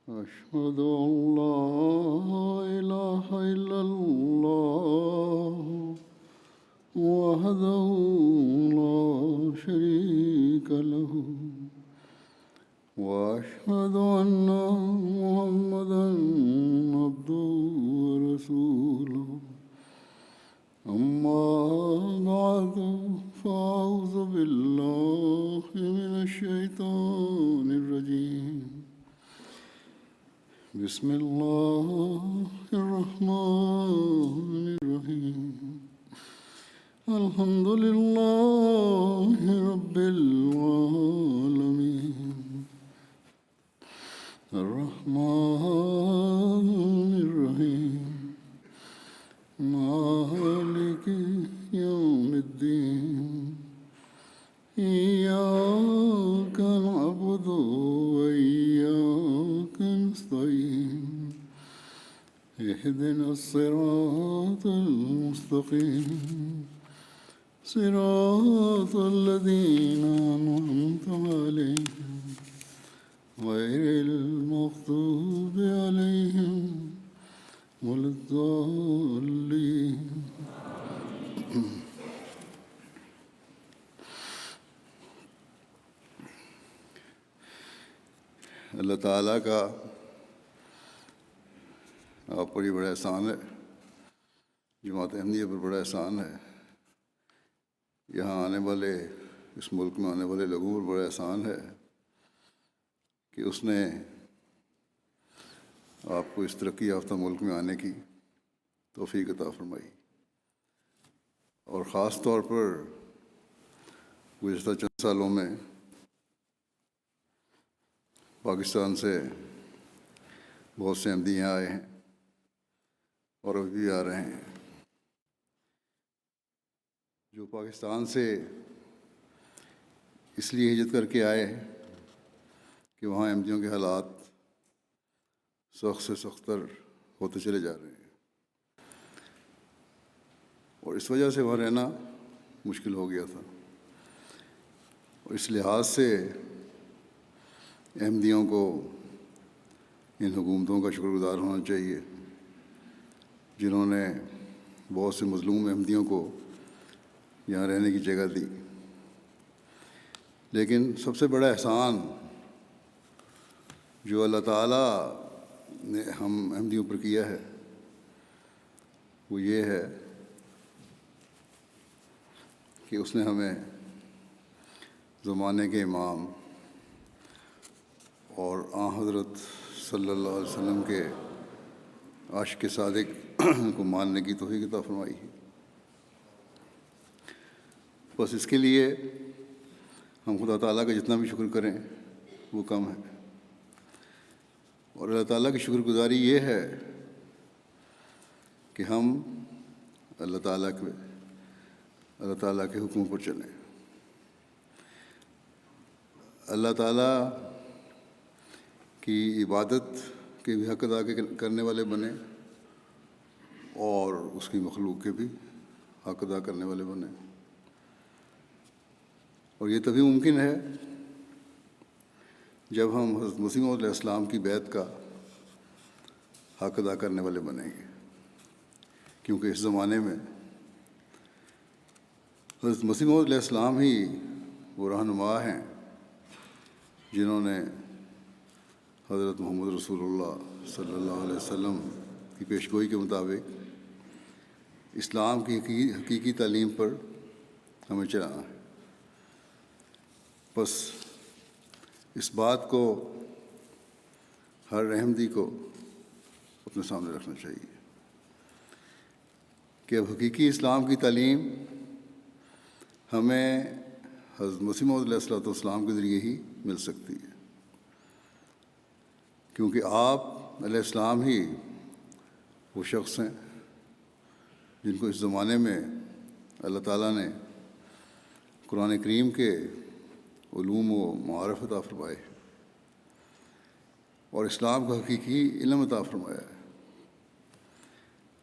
أشهد أن لا إله إلا الله وحده لا شريك له وأشهد أن محمدا عبده ورسوله أما بعد فأعوذ بالله من الشيطان الرجيم بسم الله الرحمن الرحيم الحمد لله رب العالمين الرحمن الرحيم مالك يوم الدين إياك نعبد وإياك نستعين اهدنا الصراط المستقيم صراط الذين أنعمت عليهم غير المغضوب عليهم ولا الضالين اللہ تعالیٰ کا آپ پر یہ بڑا احسان ہے، جماعت احمدیہ پر بڑا احسان ہے، یہاں آنے والے، اس ملک میں آنے والے لوگوں پر بڑا احسان ہے کہ اس نے آپ کو اس ترقی یافتہ ملک میں آنے کی توفیق عطا فرمائی، اور خاص طور پر گزشتہ چند سالوں میں پاکستان سے بہت سے احمدی یہاں آئے ہیں اور ابھی بھی آ رہے ہیں، جو پاکستان سے اس لیے ہجرت کر کے آئے کہ وہاں احمدیوں کے حالات سخت سے سختر ہوتے چلے جا رہے ہیں، اور اس وجہ سے وہاں رہنا مشکل ہو گیا تھا، اور اس لحاظ سے احمدیوں کو ان حکومتوں کا شکر گزار ہونا چاہیے جنہوں نے بہت سے مظلوم احمدیوں کو یہاں رہنے کی جگہ دی۔ لیکن سب سے بڑا احسان جو اللہ تعالیٰ نے ہم احمدیوں پر کیا ہے وہ یہ ہے کہ اس نے ہمیں زمانے کے امام اور آن حضرت صلی اللہ علیہ وسلم کے عاشق صادق کو ماننے کی توفیق عطا فرمائی ہے۔ بس اس کے لیے ہم خدا تعالیٰ کا جتنا بھی شکر کریں وہ کم ہے، اور اللہ تعالیٰ کی شکر گزاری یہ ہے کہ ہم اللہ تعالیٰ کے حکموں پر چلیں، اللہ تعالیٰ کی عبادت کے بھی حق ادا کرنے والے بنے اور اس کی مخلوق کے بھی حق ادا کرنے والے بنے، اور یہ تبھی ممکن ہے جب ہم حضرت مسیح موعود علیہ السلام کی بیعت کا حق ادا کرنے والے بنیں گے، کیونکہ اس زمانے میں حضرت مسیح موعود علیہ السلام ہی وہ رہنما ہیں جنہوں نے حضرت محمد رسول اللہ صلی اللہ علیہ وسلم کی پیشگوئی کے مطابق اسلام کی حقیقی تعلیم پر ہمیں چلانا ہے۔ بس اس بات کو ہر احمدی کو اپنے سامنے رکھنا چاہیے کہ اب حقیقی اسلام کی تعلیم ہمیں حضرت مسیح موعود علیہ السلام کے ذریعے ہی مل سکتی ہے، کیونکہ آپ علیہ السلام ہی وہ شخص ہیں جن کو اس زمانے میں اللہ تعالیٰ نے قرآن کریم کے علوم و معارف عطا فرمائے اور اسلام کا حقیقی علم عطا فرمایا ہے۔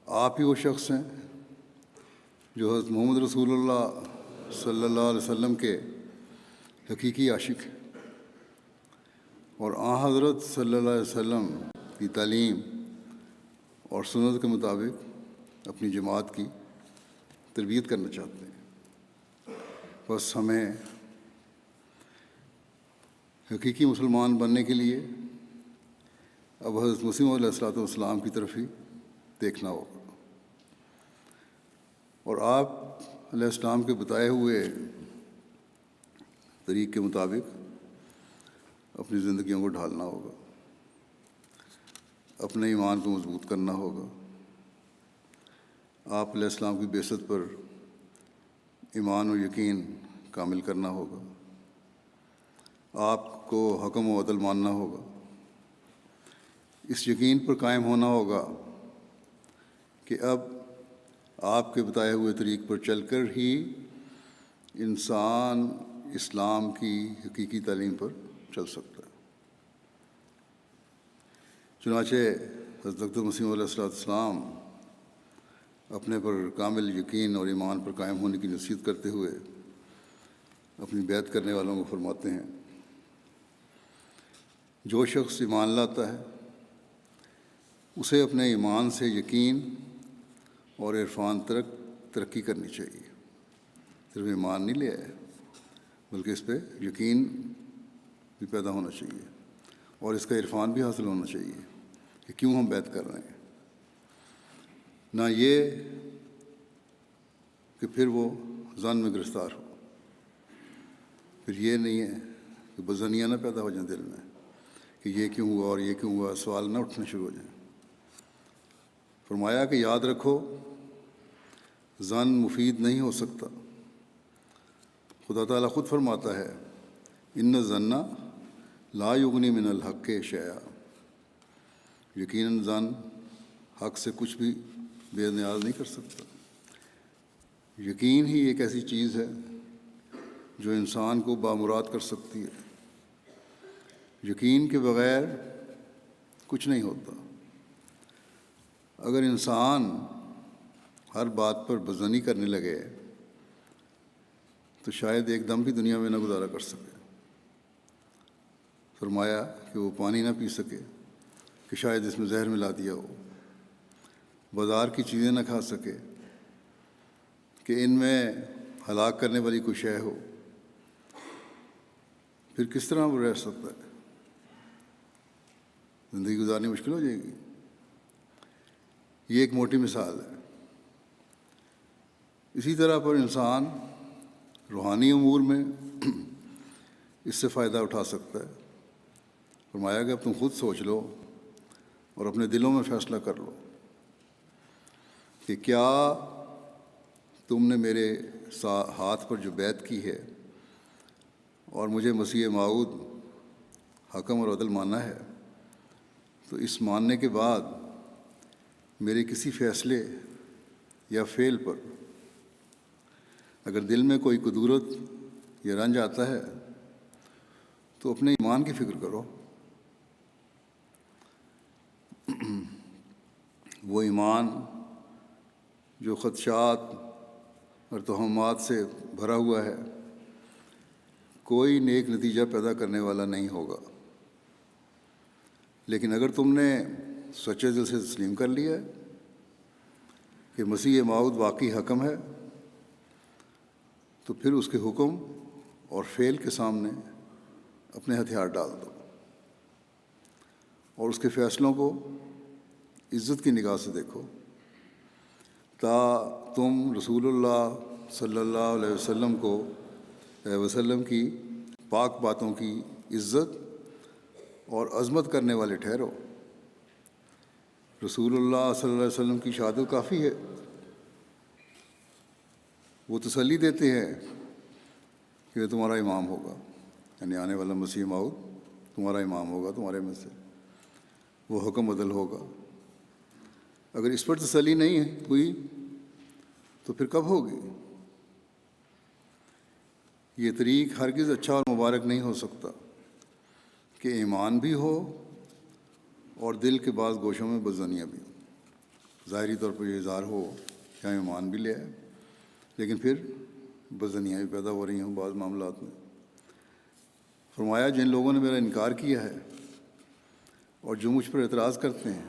آپ ہی وہ شخص ہیں جو حضرت محمد رسول اللہ صلی اللہ علیہ وسلم کے حقیقی عاشق ہیں، اور حضرت صلی اللہ علیہ وسلم کی تعلیم اور سنت کے مطابق اپنی جماعت کی تربیت کرنا چاہتے ہیں۔ بس ہمیں حقیقی مسلمان بننے کے لیے اب حضرت مسیح علیہ الصلوۃ والسلام کی طرف ہی دیکھنا ہوگا، اور آپ علیہ السلام کے بتائے ہوئے طریق کے مطابق اپنی زندگیوں کو ڈھالنا ہوگا، اپنے ایمان کو مضبوط کرنا ہوگا، آپ علیہ السلام کی بعثت پر ایمان و یقین کامل کرنا ہوگا، آپ کو حکم و عدل ماننا ہوگا، اس یقین پر قائم ہونا ہوگا کہ اب آپ کے بتائے ہوئے طریق پر چل کر ہی انسان اسلام کی حقیقی تعلیم پر چل سکتا ہے۔ چنانچہ حضرت مسیح علیہ السلام اپنے پر کامل یقین اور ایمان پر قائم ہونے کی نصیحت کرتے ہوئے اپنی بیعت کرنے والوں کو فرماتے ہیں، جو شخص ایمان لاتا ہے اسے اپنے ایمان سے یقین اور عرفان ترقی کرنی چاہیے۔ صرف ایمان نہیں لے آئے بلکہ اس پہ یقین بھی پیدا ہونا چاہیے اور اس کا عرفان بھی حاصل ہونا چاہیے کہ کیوں ہم بیعت کر رہے ہیں، نہ یہ کہ پھر وہ ظن میں گرفتار ہو، پھر یہ نہیں ہے کہ بظنیاں نہ پیدا ہو جائیں دل میں کہ یہ کیوں ہوا اور یہ کیوں ہوا، سوال نہ اٹھنے شروع ہو جائیں۔ فرمایا کہ یاد رکھو ظن مفید نہیں ہو سکتا، خدا تعالیٰ خود فرماتا ہے ان الظن لا یغنی من الحق شیئا، یقیناً ظن حق سے کچھ بھی بے نیاز نہیں کر سکتا۔ یقین ہی ایک ایسی چیز ہے جو انسان کو بامراد کر سکتی ہے، یقین کے بغیر کچھ نہیں ہوتا۔ اگر انسان ہر بات پر بظنی کرنے لگے تو شاید ایک دم بھی دنیا میں نہ گزارا کر سکے۔ فرمایا کہ وہ پانی نہ پی سکے کہ شاید اس میں زہر ملا دیا ہو، بازار کی چیزیں نہ کھا سکے کہ ان میں ہلاک کرنے والی کوئی شے ہو، پھر کس طرح وہ رہ سکتا ہے؟ زندگی گزارنی مشکل ہو جائے گی۔ یہ ایک موٹی مثال ہے۔ اسی طرح پر انسان روحانی امور میں اس سے فائدہ اٹھا سکتا ہے۔ فرمایا کہ اب تم خود سوچ لو اور اپنے دلوں میں فیصلہ کر لو کہ کیا تم نے میرے ہاتھ پر جو بیعت کی ہے اور مجھے مسیح موعود حکم اور عدل ماننا ہے، تو اس ماننے کے بعد میرے کسی فیصلے یا فعل پر اگر دل میں کوئی کدورت یا رنج آتا ہے تو اپنے ایمان کی فکر کرو۔ وہ ایمان جو خدشات اور توہمات سے بھرا ہوا ہے کوئی نیک نتیجہ پیدا کرنے والا نہیں ہوگا، لیکن اگر تم نے سچے دل سے تسلیم کر لیا ہے کہ مسیح موعود واقعی حکم ہے، تو پھر اس کے حکم اور فعل کے سامنے اپنے ہتھیار ڈال دو اور اس کے فیصلوں کو عزت کی نگاہ سے دیکھو، تا تم رسول اللہ صلی اللہ علیہ وسلم کی پاک باتوں کی عزت اور عظمت کرنے والے ٹھہرو۔ رسول اللہ صلی اللہ علیہ وسلم کی شہادت کافی ہے، وہ تسلی دیتے ہیں کہ تمہارا امام ہوگا، یعنی آنے والا مسیح موعود تمہارا امام ہوگا، تمہارے میں سے وہ حکم عدل ہوگا۔ اگر اس پر تسلی نہیں ہوئی تو پھر کب ہوگی؟ یہ طریق ہرگز اچھا اور مبارک نہیں ہو سکتا کہ ایمان بھی ہو اور دل کے بعض گوشوں میں بدظنیاں بھی ہوں۔ ظاہری طور پر یہ اظہار ہو کہ ہم ایمان بھی لے آئے، لیکن پھر بدظنیاں بھی پیدا ہو رہی ہوں بعض معاملات میں۔ فرمایا جن لوگوں نے میرا انکار کیا ہے اور جو مجھ پر اعتراض کرتے ہیں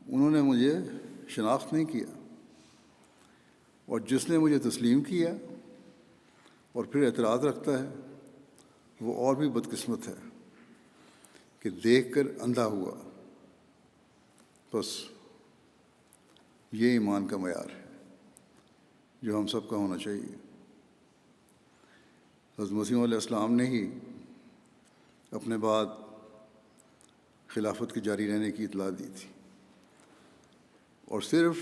انہوں نے مجھے شناخت نہیں کیا، اور جس نے مجھے تسلیم کیا اور پھر اعتراض رکھتا ہے وہ اور بھی بدقسمت ہے کہ دیکھ کر اندھا ہوا۔ بس یہ ایمان کا معیار ہے جو ہم سب کا ہونا چاہیے۔ حضرت مسیح علیہ السلام نے ہی اپنے بعد خلافت کے جاری رہنے کی اطلاع دی تھی، اور صرف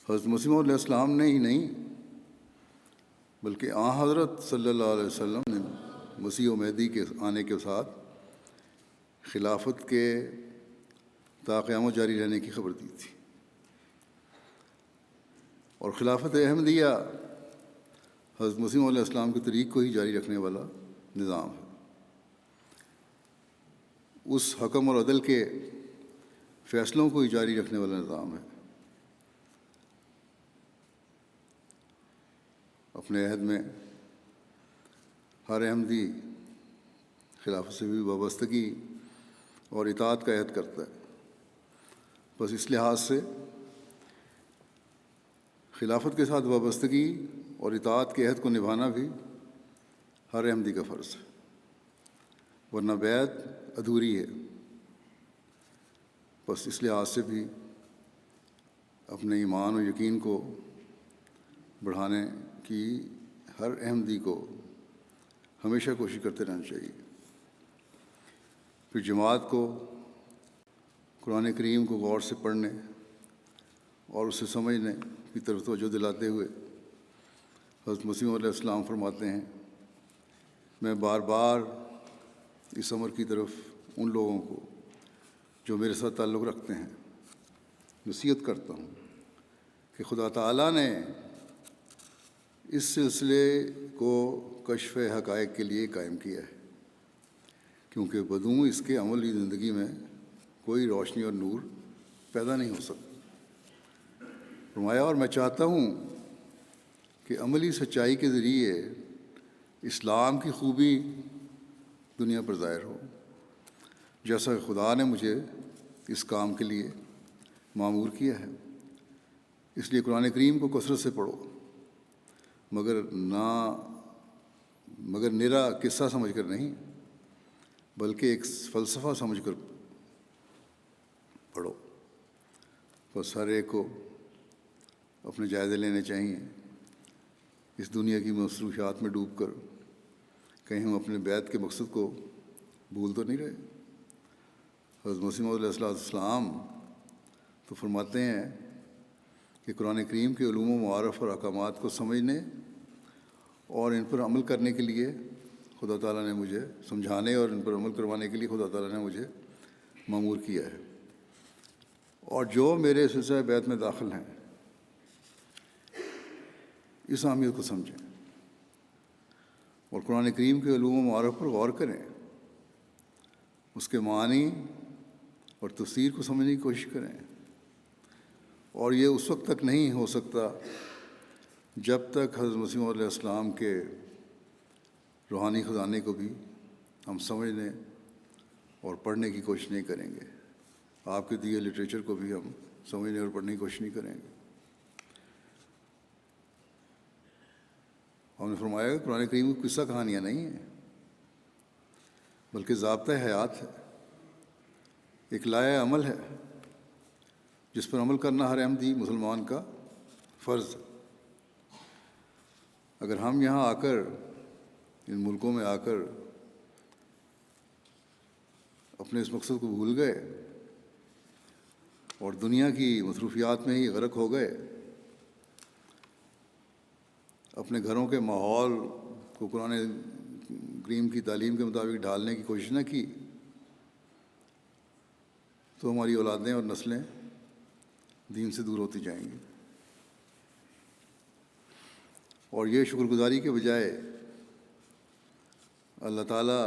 حضرت مسیح علیہ السلام نے ہی نہیں بلکہ حضرت صلی اللہ علیہ وسلم نے مسیح و مہدی کے آنے کے ساتھ خلافت کے تا قیامت جاری رہنے کی خبر دی تھی، اور خلافت احمدیہ حضرت مسیح علیہ السلام کے طریق کو ہی جاری رکھنے والا نظام ہے۔ اس حکم اور عدل کے فیصلوں کو ہی جاری رکھنے والا نظام ہے۔ اپنے عہد میں ہر احمدی خلافت سے بھی وابستگی اور اطاعت کا عہد کرتا ہے۔ بس اس لحاظ سے خلافت کے ساتھ وابستگی اور اطاعت کے عہد کو نبھانا بھی ہر احمدی کا فرض ہے، ورنہ بیعت ادھوری ہے۔ بس اس لحاظ سے بھی اپنے ایمان و یقین کو بڑھانے کی ہر احمدی کو ہمیشہ کوشش کرتے رہنا چاہیے۔ پھر جماعت کو قرآن کریم کو غور سے پڑھنے اور اسے سمجھنے کی طرف توجہ دلاتے ہوئے حضرت مسیح علیہ السلام فرماتے ہیں، میں بار بار اس امر کی طرف ان لوگوں کو جو میرے ساتھ تعلق رکھتے ہیں نصیحت کرتا ہوں کہ خدا تعالیٰ نے اس سلسلے کو کشف حقائق کے لیے قائم کیا ہے، کیونکہ بدون اس کے عملی زندگی میں کوئی روشنی اور نور پیدا نہیں ہو سکتا۔ فرمایا اور میں چاہتا ہوں کہ عملی سچائی کے ذریعے اسلام کی خوبی دنیا پر ظاہر ہو، جیسا کہ خدا نے مجھے اس کام کے لیے مامور کیا ہے۔ اس لیے قرآن کریم کو کثرت سے پڑھو، مگر نرا قصہ سمجھ کر نہیں، بلکہ ایک فلسفہ سمجھ کر پڑھو۔ بس ہر ایک کو اپنے جائزے لینے چاہیے، اس دنیا کی مصروفیات میں ڈوب کر کہیں ہم اپنے بیعت کے مقصد کو بھول تو نہیں رہے۔ حضرت مسیح علیہ السلام تو فرماتے ہیں کہ قرآن کریم کے علوم و معارف اور احکامات کو سمجھنے اور ان پر عمل کرنے کے لیے خدا تعالیٰ نے مجھے سمجھانے اور ان پر عمل کروانے کے لیے خدا تعالیٰ نے مجھے مامور کیا ہے، اور جو میرے سلسلہ بیعت میں داخل ہیں اس اہمیت کو سمجھیں اور قرآن کریم کے علوم و معارف پر غور کریں، اس کے معنی اور تفسیر کو سمجھنے کی کوشش کریں، اور یہ اس وقت تک نہیں ہو سکتا جب تک حضرت مسیح علیہ السلام کے روحانی خزانے کو بھی ہم سمجھنے اور پڑھنے کی کوشش نہیں کریں گے، آپ کے دیے لٹریچر کو بھی ہم سمجھنے اور پڑھنے کی کوشش نہیں کریں گے۔ ہم نے فرمایا کہ قرآن کریم کی قصہ کہانیاں نہیں ہیں بلکہ ضابطۂ حیات ہے، ایک لائحہ عمل ہے جس پر عمل کرنا ہر احمدی مسلمان کا فرض ہے۔ اگر ہم یہاں آ کر ان ملکوں میں آ کر اپنے اس مقصد کو بھول گئے اور دنیا کی مصروفیات میں ہی غرق ہو گئے، اپنے گھروں کے ماحول کو قرآن کریم کی تعلیم کے مطابق ڈھالنے کی کوشش نہ کی، تو ہماری اولادیں اور نسلیں دین سے دور ہوتی جائیں گی، اور یہ شکر گزاری کے بجائے اللہ تعالیٰ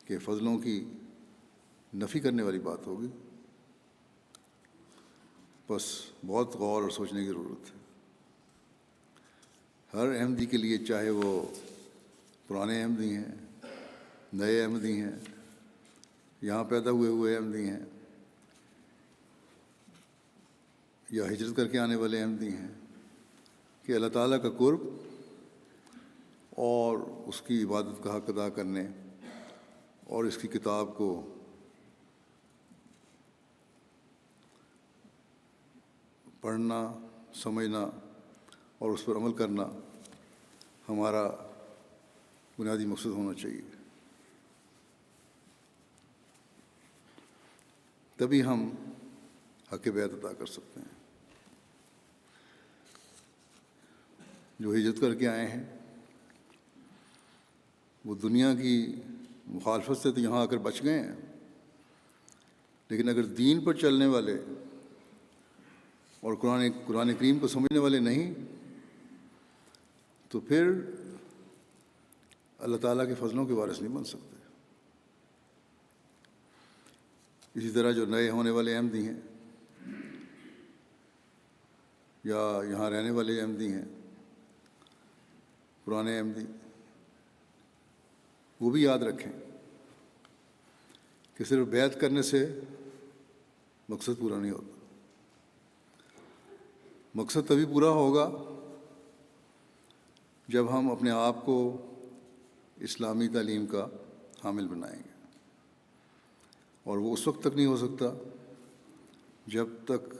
کے فضلوں کی نفی کرنے والی بات ہوگی۔ بس بہت غور اور سوچنے کی ضرورت ہے۔ ہر احمدی کے لیے، چاہے وہ پرانے احمدی ہیں، نئے احمدی ہیں، یہاں پیدا ہوئے احمدی ہیں، یا ہجرت کر کے آنے والے احمدی ہیں، کہ اللہ تعالیٰ کا قرب اور اس کی عبادت کا حق ادا کرنے اور اس کی کتاب کو پڑھنا، سمجھنا اور اس پر عمل کرنا ہمارا بنیادی مقصد ہونا چاہیے. تبھی ہم حق بیعت ادا کر سکتے ہیں. جو ہجرت کر کے آئے ہیں وہ دنیا کی مخالفت سے تو یہاں آ کر بچ گئے ہیں، لیکن اگر دین پر چلنے والے اور قرآن کریم کو سمجھنے والے نہیں تو پھر اللہ تعالیٰ کے فضلوں کے وارث نہیں بن سکتے. اسی طرح جو نئے ہونے والے احمدی ہیں یا یہاں رہنے والے احمدی ہیں، پرانے احمدی، وہ بھی یاد رکھیں کہ صرف بیعت کرنے سے مقصد پورا نہیں ہوتا. مقصد تبھی پورا ہوگا جب ہم اپنے آپ کو اسلامی تعلیم کا حامل بنائیں گے، اور وہ اس وقت تک نہیں ہو سکتا جب تک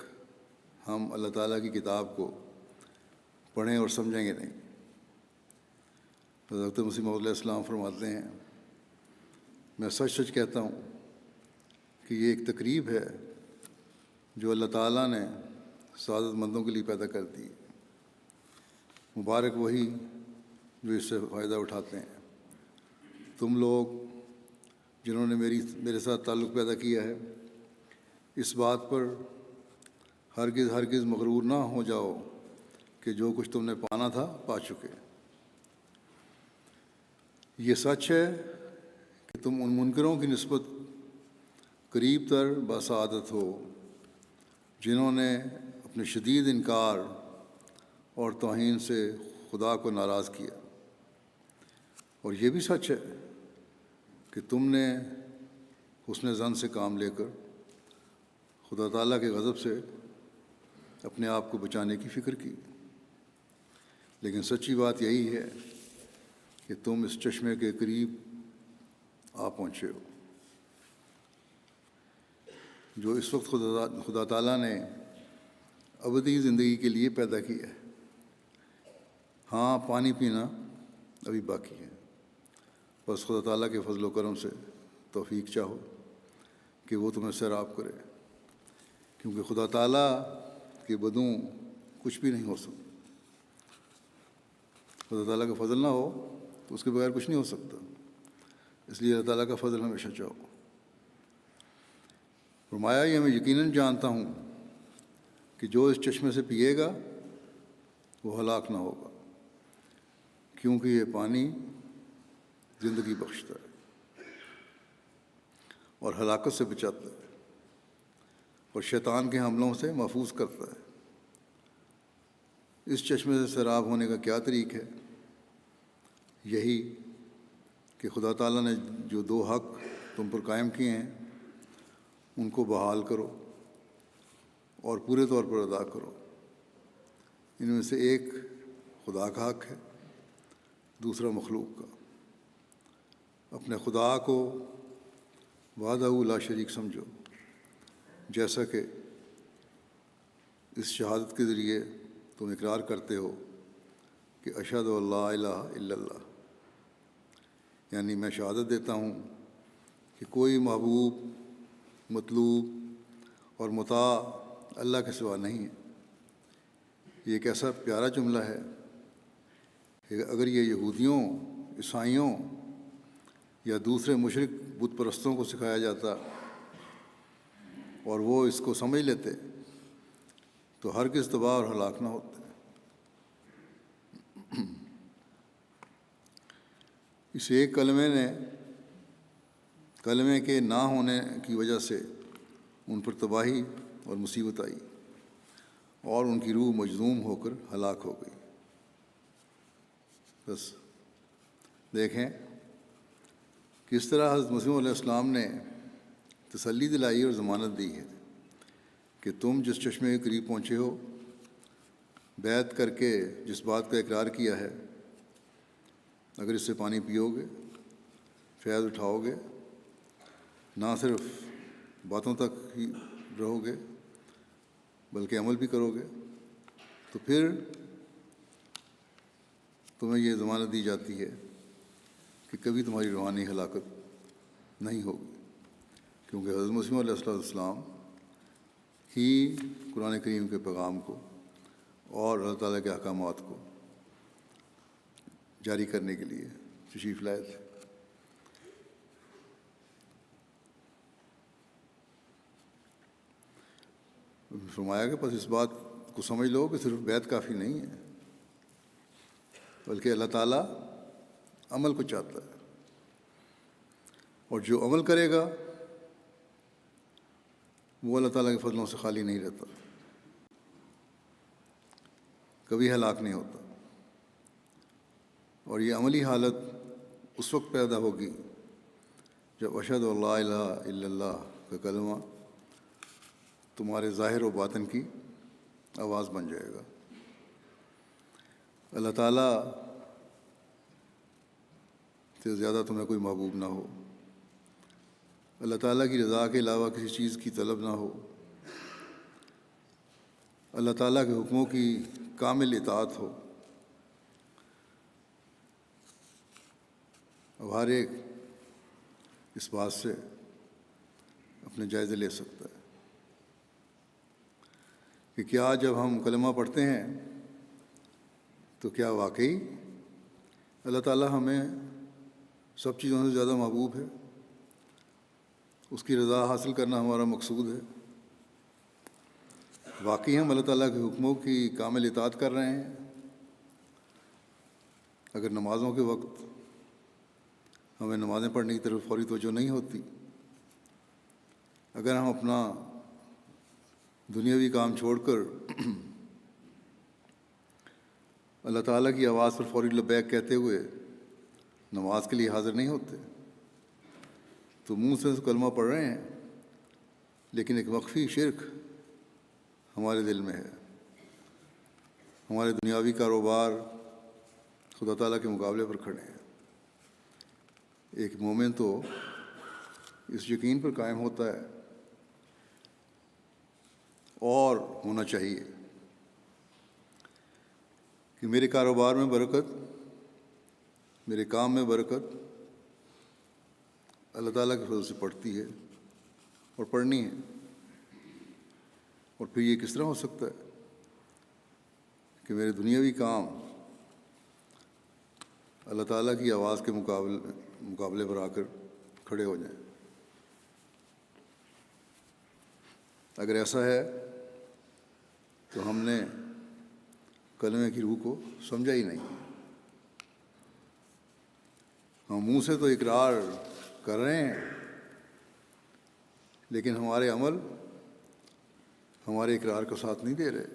ہم اللہ تعالیٰ کی کتاب کو پڑھیں اور سمجھیں گے نہیں. حضرت مسیح موعود علیہ السلام فرماتے ہیں، میں سچ سچ کہتا ہوں کہ یہ ایک تقریب ہے جو اللہ تعالیٰ نے سعادت مندوں کے لیے پیدا کر دی. مبارک وہی جو اس سے فائدہ اٹھاتے ہیں. تم لوگ جنہوں نے میرے ساتھ تعلق پیدا کیا ہے، اس بات پر ہرگز مغرور نہ ہو جاؤ کہ جو کچھ تم نے پانا تھا پا چکے. یہ سچ ہے کہ تم ان منکروں کی نسبت قریب تر بسعادت ہو جنہوں نے اپنے شدید انکار اور توہین سے خدا کو ناراض کیا. اور یہ بھی سچ ہے کہ تم نے حسن ظن سے کام لے کر خدا تعالیٰ کے غضب سے اپنے آپ کو بچانے کی فکر کی. لیکن سچی بات یہی ہے کہ تم اس چشمے کے قریب آ پہنچے ہو جو اس وقت خدا تعالیٰ نے ابدی زندگی کے لیے پیدا کیا ہے. ہاں، پانی پینا ابھی باقی ہے، بس خدا تعالیٰ کے فضل و کرم سے توفیق چاہو کہ وہ تمہیں سیراب کرے، کیونکہ خدا تعالیٰ کے بدوں کچھ بھی نہیں ہو سکتا. خدا تعالیٰ کا فضل نہ ہو تو اس کے بغیر کچھ نہیں ہو سکتا. اس لیے اللہ تعالیٰ کا فضل ہمیشہ چاہو. فرمایا، یہ میں یقیناً جانتا ہوں کہ جو اس چشمے سے پیے گا وہ ہلاک نہ ہوگا، کیونکہ یہ پانی زندگی بخشتا ہے اور ہلاکت سے بچاتا ہے اور شیطان کے حملوں سے محفوظ کرتا ہے. اس چشمے سے سیراب ہونے کا کیا طریق ہے؟ یہی کہ خدا تعالیٰ نے جو دو حق تم پر قائم کیے ہیں ان کو بحال کرو اور پورے طور پر ادا کرو. ان میں سے ایک خدا کا حق ہے، دوسرا مخلوق کا. اپنے خدا کو وحدہ لا شریک سمجھو، جیسا کہ اس شہادت کے ذریعے تم اقرار کرتے ہو کہ اشہد ان لا الہ الا اللہ، یعنی میں شہادت دیتا ہوں کہ کوئی محبوب، مطلوب اور مطاع اللہ کے سوا نہیں ہے. یہ ایک ایسا پیارا جملہ ہے کہ اگر یہ یہودیوں، عیسائیوں یا دوسرے مشرک بت پرستوں کو سکھایا جاتا اور وہ اس کو سمجھ لیتے تو ہرگز تباہ اور ہلاک نہ ہوتے. اس ایک کلمے کے نہ ہونے کی وجہ سے ان پر تباہی اور مصیبت آئی اور ان کی روح مجذوم ہو کر ہلاک ہو گئی. بس دیکھیں کس طرح حضرت مسیح علیہ السلام نے تسلی دلائی اور ضمانت دی ہے کہ تم جس چشمے کے قریب پہنچے ہو، بیعت کر کے جس بات کا اقرار کیا ہے، اگر اس سے پانی پیو گے، فیض اٹھاؤ گے، نہ صرف باتوں تک ہی رہو گے بلکہ عمل بھی کرو گے، تو پھر تمہیں یہ ضمانت دی جاتی ہے کہ کبھی تمہاری روحانی ہلاکت نہیں ہوگی، کیونکہ حضرت مسیح علیہ السلام ہی قرآن کریم کے پیغام کو اور اللہ تعالیٰ کے احکامات کو جاری کرنے کے لیے تشریف لائے تھے۔ فرمایا کہ بس اس بات کو سمجھ لو کہ صرف بیعت کافی نہیں ہے، بلکہ اللہ تعالیٰ عمل کو چاہتا ہے، اور جو عمل کرے گا وہ اللہ تعالیٰ کے فضلوں سے خالی نہیں رہتا، کبھی ہلاک نہیں ہوتا۔ اور یہ عملی حالت اس وقت پیدا ہوگی جب اشہد ان لا الہ الا اللہ کا کلمہ تمہارے ظاہر و باطن کی آواز بن جائے گا۔ اللہ تعالیٰ سے زیادہ تمہیں کوئی محبوب نہ ہو، اللہ تعالیٰ کی رضا کے علاوہ کسی چیز کی طلب نہ ہو، اللہ تعالیٰ کے حکموں کی کامل اطاعت ہو۔ اب ہر ایک اس بات سے اپنے جائزے لے سکتا ہے کہ کیا جب ہم کلمہ پڑھتے ہیں تو کیا واقعی اللہ تعالیٰ ہمیں سب چیزوں سے زیادہ محبوب ہے، اس کی رضا حاصل کرنا ہمارا مقصود ہے، واقعی ہم اللہ تعالیٰ کے حکموں کی کامل اطاعت کر رہے ہیں؟ اگر نمازوں کے وقت ہمیں نمازیں پڑھنے کی طرف فوری توجہ نہیں ہوتی، اگر ہم اپنا دنیاوی کام چھوڑ کر اللہ تعالیٰ کی آواز پر فوری لبیک کہتے ہوئے نماز کے لیے حاضر نہیں ہوتے، تو منہ سے کلمہ پڑھ رہے ہیں لیکن ایک مخفی شرک ہمارے دل میں ہے، ہمارے دنیاوی کاروبار خدا تعالیٰ کے مقابلے پر کھڑے ہیں۔ ایک مومن تو اس یقین پر قائم ہوتا ہے اور ہونا چاہیے کہ میرے کاروبار میں برکت، میرے کام میں برکت اللہ تعالیٰ کے فضل سے پڑتی ہے اور پڑھنی ہے۔ اور پھر یہ کس طرح ہو سکتا ہے کہ میرے دنیاوی کام اللہ تعالیٰ کی آواز کے مقابلے پر آ کر کھڑے ہو جائیں؟ اگر ایسا ہے تو ہم نے کلمے کی روح کو سمجھا ہی نہیں۔ ہم منہ سے تو اقرار کر رہے ہیں لیکن ہمارے عمل ہمارے اقرار کا ساتھ نہیں دے رہے۔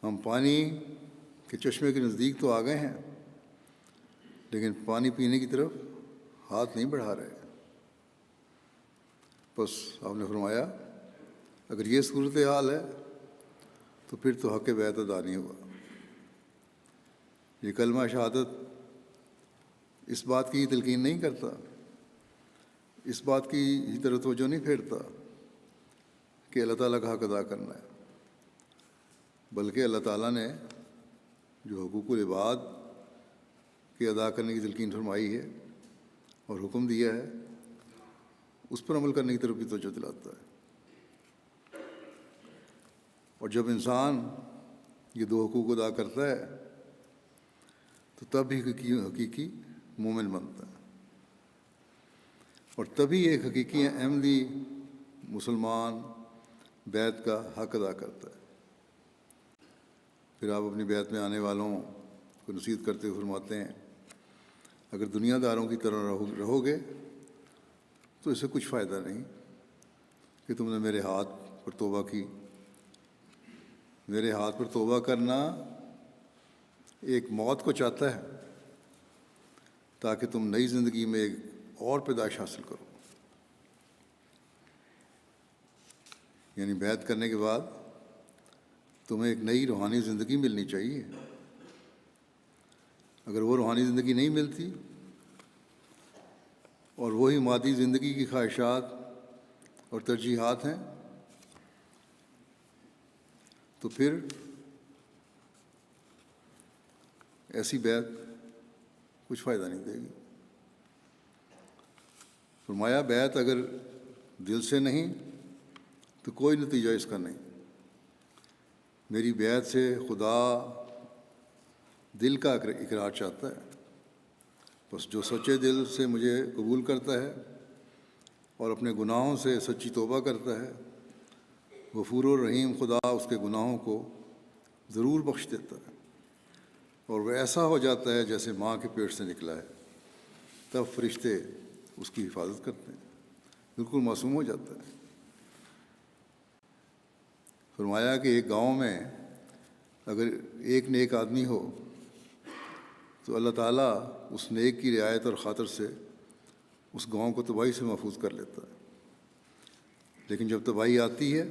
ہم پانی کے چشمے کے نزدیک تو آ گئے ہیں لیکن پانی پینے کی طرف ہاتھ نہیں بڑھا رہے۔ بس آپ نے فرمایا اگر یہ صورتحال ہے تو پھر تو حق بیعت ادا نہیں ہوا۔ یہ کلمہ شہادت اس بات کی تلقین نہیں کرتا، اس بات کی طرف توجہ نہیں پھیرتا کہ اللہ تعالیٰ کا حق ادا کرنا ہے، بلکہ اللہ تعالیٰ نے جو حقوق العباد کے ادا کرنے کی تلقین فرمائی ہے اور حکم دیا ہے اس پر عمل کرنے کی طرف بھی توجہ دلاتا ہے۔ اور جب انسان یہ دو حقوق ادا کرتا ہے تو تب ہی حقیقی مومن بنتا ہے، اور تبھی ایک حقیقی احمدی مسلمان بیعت کا حق ادا کرتا ہے۔ پھر آپ اپنی بیعت میں آنے والوں کو نصیحت کرتے ہوئے فرماتے ہیں اگر دنیا داروں کی طرح رہو گے تو اس سے کچھ فائدہ نہیں کہ تم نے میرے ہاتھ پر توبہ کی۔ میرے ہاتھ پر توبہ کرنا ایک موت کو چاہتا ہے تاکہ تم نئی زندگی میں ایک اور پیدائش حاصل کرو. یعنی بیعت کرنے کے بعد تمہیں ایک نئی روحانی زندگی ملنی چاہیے. اگر وہ روحانی زندگی نہیں ملتی اور وہی مادی زندگی کی خواہشات اور ترجیحات ہیں تو پھر ایسی بیعت کچھ فائدہ نہیں دے گی. فرمایا بیعت اگر دل سے نہیں تو کوئی نتیجہ اس کا نہیں. میری بیعت سے خدا دل کا اقرار چاہتا ہے. بس جو سچے دل سے مجھے قبول کرتا ہے اور اپنے گناہوں سے سچی توبہ کرتا ہے، غفور الرحیم خدا اس کے گناہوں کو ضرور بخش دیتا ہے اور وہ ایسا ہو جاتا ہے جیسے ماں کے پیٹ سے نکلا ہے. تب فرشتے اس کی حفاظت کرتے ہیں، بالکل معصوم ہو جاتا ہے. فرمایا کہ ایک گاؤں میں اگر ایک نیک آدمی ہو تو اللہ تعالیٰ اس نیک کی رعایت اور خاطر سے اس گاؤں کو تباہی سے محفوظ کر لیتا ہے. لیکن جب تباہی آتی ہے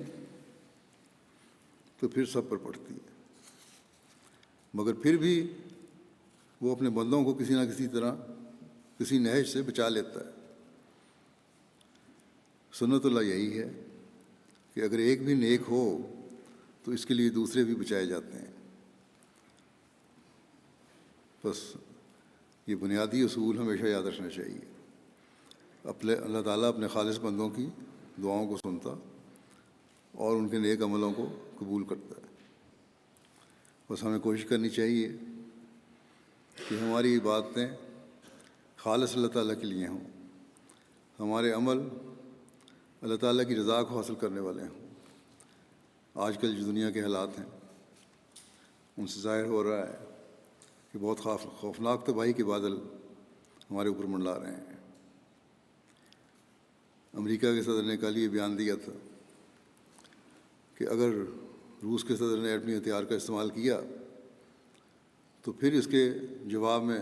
تو پھر سب پر پڑتی ہے، مگر پھر بھی وہ اپنے بندوں کو کسی نہ کسی طرح کسی نہج سے بچا لیتا ہے. سنت اللہ یہی ہے کہ اگر ایک بھی نیک ہو تو اس کے لیے دوسرے بھی بچائے جاتے ہیں. بس یہ بنیادی اصول ہمیشہ یاد رکھنا چاہیے. اللہ تعالیٰ اپنے خالص بندوں کی دعاؤں کو سنتا اور ان کے نیک عملوں کو قبول کرتا ہے. بس ہمیں کوشش کرنی چاہیے کہ ہماری عبادتیں خالص اللہ تعالیٰ کے لیے ہوں، ہمارے عمل اللہ تعالیٰ کی رضا کو حاصل کرنے والے ہوں. آج کل جو دنیا کے حالات ہیں ان سے ظاہر ہو رہا ہے کہ بہت خوفناک تباہی کے بادل ہمارے اوپر منڈلا رہے ہیں. امریکہ کے صدر نے کل یہ بیان دیا تھا کہ اگر روس کے صدر نے ایٹمی ہتھیار کا استعمال کیا تو پھر اس کے جواب میں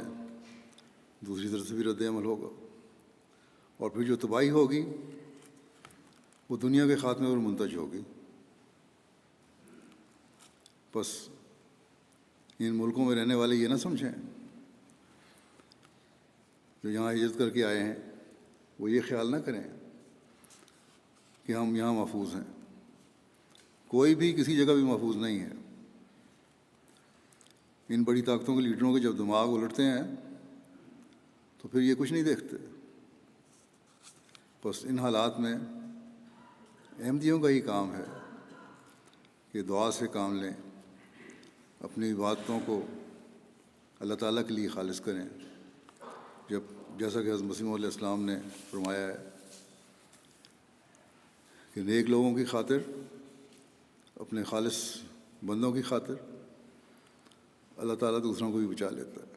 دوسری طرف سے بھی رد عمل ہوگا، اور پھر جو تباہی ہوگی وہ دنیا کے خاتمے پر منتج ہوگی. بس ان ملکوں میں رہنے والے یہ نہ سمجھیں، جو یہاں ہجرت کر کے آئے ہیں وہ یہ خیال نہ کریں کہ ہم یہاں محفوظ ہیں. کوئی بھی کسی جگہ بھی محفوظ نہیں ہے. ان بڑی طاقتوں کے لیڈروں کے جب دماغ الٹتے ہیں تو پھر یہ کچھ نہیں دیکھتے. بس ان حالات میں احمدیوں کا ہی کام ہے کہ دعا سے کام لیں، اپنی عبادتوں کو اللہ تعالیٰ کے لیے خالص کریں. جیسا کہ حضرت مسیح علیہ السلام نے فرمایا ہے کہ نیک لوگوں کی خاطر، اپنے خالص بندوں کی خاطر اللہ تعالیٰ دوسروں کو بھی بچا لیتا ہے.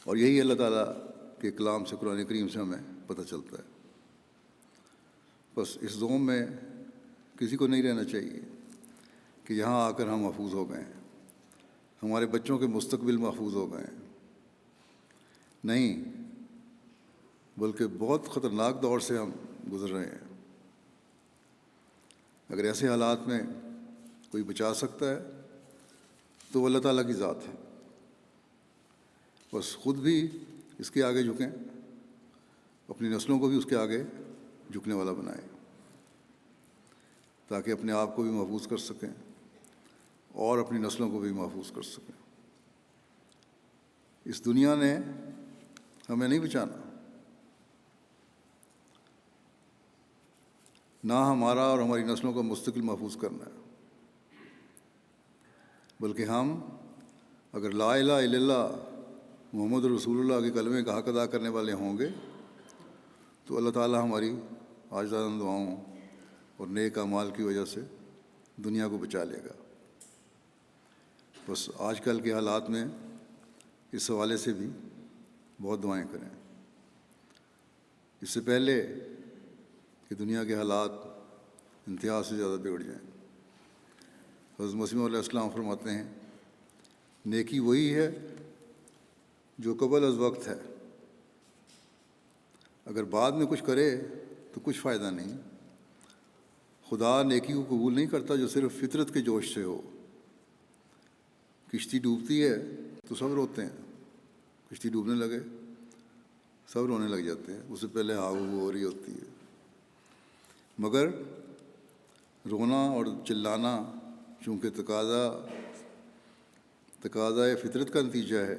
اور یہی اللہ تعالیٰ کے کلام سے، قرآن کریم سے ہمیں پتہ چلتا ہے. بس اس زوم میں کسی کو نہیں رہنا چاہیے کہ یہاں آ کر ہم محفوظ ہو گئے ہیں، ہمارے بچوں کے مستقبل محفوظ ہو گئے ہیں. نہیں، بلکہ بہت خطرناک دور سے ہم گزر رہے ہیں. اگر ایسے حالات میں کوئی بچا سکتا ہے تو وہ اللہ تعالیٰ کی ذات ہے. بس خود بھی اس کے آگے جھکیں، اپنی نسلوں کو بھی اس کے آگے جھکنے والا بنائیں تاکہ اپنے آپ کو بھی محفوظ کر سکیں اور اپنی نسلوں کو بھی محفوظ کر سکیں. اس دنیا نے ہمیں نہیں بچانا، نہ ہمارا اور ہماری نسلوں کا مستقل محفوظ کرنا ہے. بلکہ ہم اگر لا الہ الا اللہ محمد رسول اللہ کے کلمے کا حق ادا کرنے والے ہوں گے تو اللہ تعالیٰ ہماری عاجزانہ دعاؤں اور نیک اعمال کی وجہ سے دنیا کو بچا لے گا. بس آج کل کے حالات میں اس حوالے سے بھی بہت دعائیں کریں. اس سے پہلے کہ دنیا کے حالات انتہا سے زیادہ بگڑ جائیں، حضرت مسیح علیہ السلام فرماتے ہیں نیکی وہی ہے جو قبل از وقت ہے، اگر بعد میں کچھ کرے تو کچھ فائدہ نہیں۔ خدا نیکی کو قبول نہیں کرتا جو صرف فطرت کے جوش سے ہو۔ کشتی ڈوبتی ہے تو سب روتے ہیں، کشتی ڈوبنے لگے سب رونے لگ جاتے ہیں، اس سے پہلے ہاؤ ہو رہی ہوتی ہے۔ مگر رونا اور چلانا چونکہ تقاضا فطرت کا نتیجہ ہے،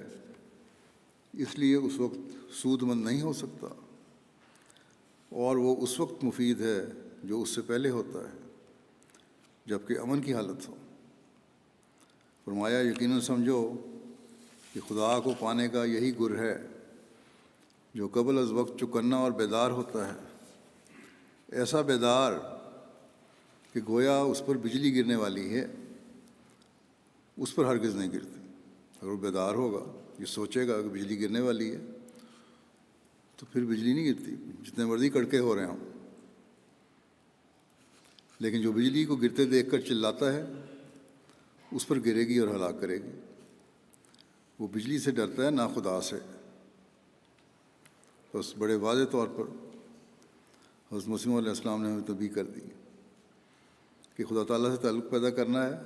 اس لیے اس وقت سود مند نہیں ہو سکتا، اور وہ اس وقت مفید ہے جو اس سے پہلے ہوتا ہے جب کہ امن کی حالت ہو۔ فرمایا یقیناً سمجھو کہ خدا کو پانے کا یہی گر ہے جو قبل از وقت چوکنا اور بیدار ہوتا ہے، ایسا بیدار کہ گویا اس پر بجلی گرنے والی ہے، اس پر ہرگز نہیں گرتی۔ اگر وہ بیدار ہوگا، یہ سوچے گا کہ بجلی گرنے والی ہے، تو پھر بجلی نہیں گرتی جتنے مرضی کڑکے ہو رہے ہوں۔ لیکن جو بجلی کو گرتے دیکھ کر چلاتا ہے اس پر گرے گی اور ہلاک کرے گی۔ وہ بجلی سے ڈرتا ہے نہ خدا سے۔ بس بڑے واضح طور پر حضرت مسیح علیہ السلام نے ہمیں تنبیہ کر دی کہ خدا تعالیٰ سے تعلق پیدا کرنا ہے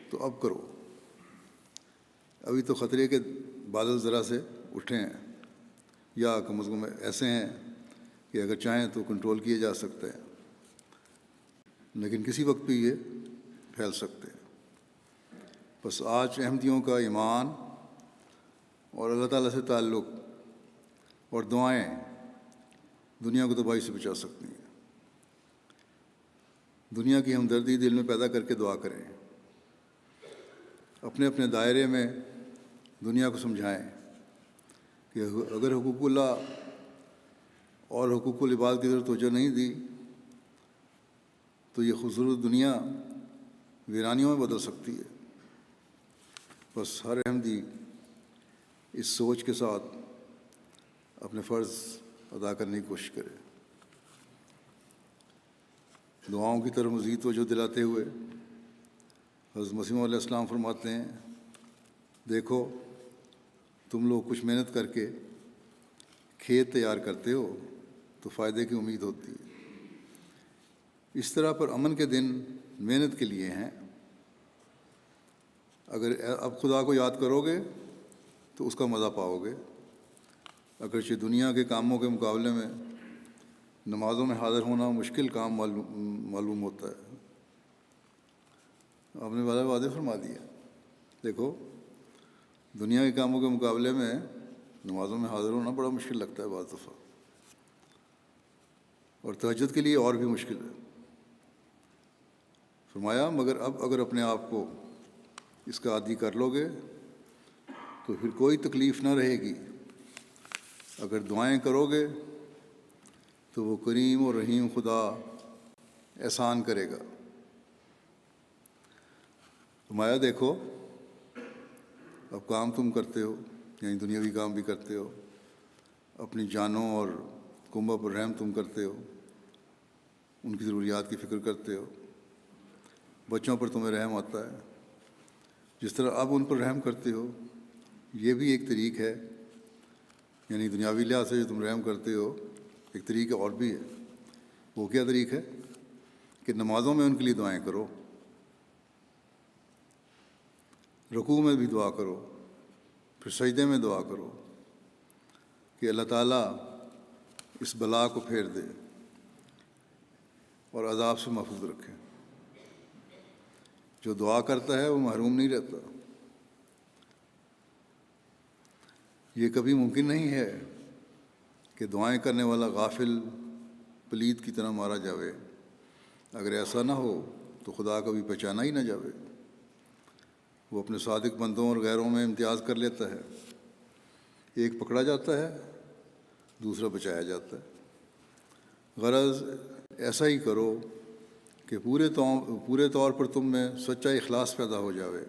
تو اب کرو۔ ابھی تو خطرے کے بادل ذرا سے اٹھے ہیں، یا کم از کم ایسے ہیں کہ اگر چاہیں تو کنٹرول کیے جا سکتے ہیں، لیکن کسی وقت بھی یہ پھیل سکتے ہیں۔ بس آج احمدیوں کا ایمان اور اللہ تعالیٰ سے تعلق اور دعائیں دنیا کو تباہی سے بچا سکتی ہیں۔ دنیا کی ہمدردی دل میں پیدا کر کے دعا کریں، اپنے اپنے دائرے میں دنیا کو سمجھائیں کہ اگر حقوق اللہ اور حقوق العباد کی طرف توجہ نہیں دی تو یہ خوبصورت دنیا ویرانیوں میں بدل سکتی ہے۔ بس ہر احمدی اس سوچ کے ساتھ اپنے فرض ادا کرنے کی کوشش کرے۔ دعاؤں کی طرف مزید توجہ دلاتے ہوئے حضرت مسیح علیہ السلام فرماتے ہیں دیکھو تم لوگ کچھ محنت کر کے کھیت تیار کرتے ہو تو فائدے کی امید ہوتی ہے، اس طرح پر امن کے دن محنت کے لیے ہیں۔ اگر اب خدا کو یاد کرو گے تو اس کا مزہ پاؤ گے، اگرچہ دنیا کے کاموں کے مقابلے میں نمازوں میں حاضر ہونا مشکل کام معلوم ہوتا ہے۔ آپ نے واضح فرما دیا، دیکھو دنیا کے کاموں کے مقابلے میں نمازوں میں حاضر ہونا بڑا مشکل لگتا ہے بعض دفعہ، اور تہجد کے لیے اور بھی مشکل ہے۔ فرمایا مگر اب اگر اپنے آپ کو اس کا عادی کر لو گے تو پھر کوئی تکلیف نہ رہے گی۔ اگر دعائیں کرو گے تو وہ کریم اور رحیم خدا احسان کرے گا۔ فرمایا دیکھو اب کام تم کرتے ہو، یعنی دنیاوی کام بھی کرتے ہو، اپنی جانوں اور کنبہ پر رحم تم کرتے ہو، ان کی ضروریات کی فکر کرتے ہو، بچوں پر تمہیں رحم آتا ہے، جس طرح اب ان پر رحم کرتے ہو۔ یہ بھی ایک طریق ہے، یعنی دنیاوی لحاظ سے جو تم رحم کرتے ہو ایک طریقہ اور بھی ہے۔ وہ کیا طریق ہے کہ نمازوں میں ان کے لیے دعائیں کرو، رکوع میں بھی دعا کرو، پھر سجدے میں دعا کرو کہ اللہ تعالیٰ اس بلا کو پھیر دے اور عذاب سے محفوظ رکھے۔ جو دعا کرتا ہے وہ محروم نہیں رہتا۔ یہ کبھی ممکن نہیں ہے کہ دعائیں کرنے والا غافل پلید کی طرح مارا جاوے۔ اگر ایسا نہ ہو تو خدا کبھی پہچانا ہی نہ جاوے۔ وہ اپنے صادق بندوں اور غیروں میں امتیاز کر لیتا ہے، ایک پکڑا جاتا ہے دوسرا بچایا جاتا ہے۔ غرض ایسا ہی کرو کہ پورے طور پر تم میں سچا اخلاص پیدا ہو جاوے۔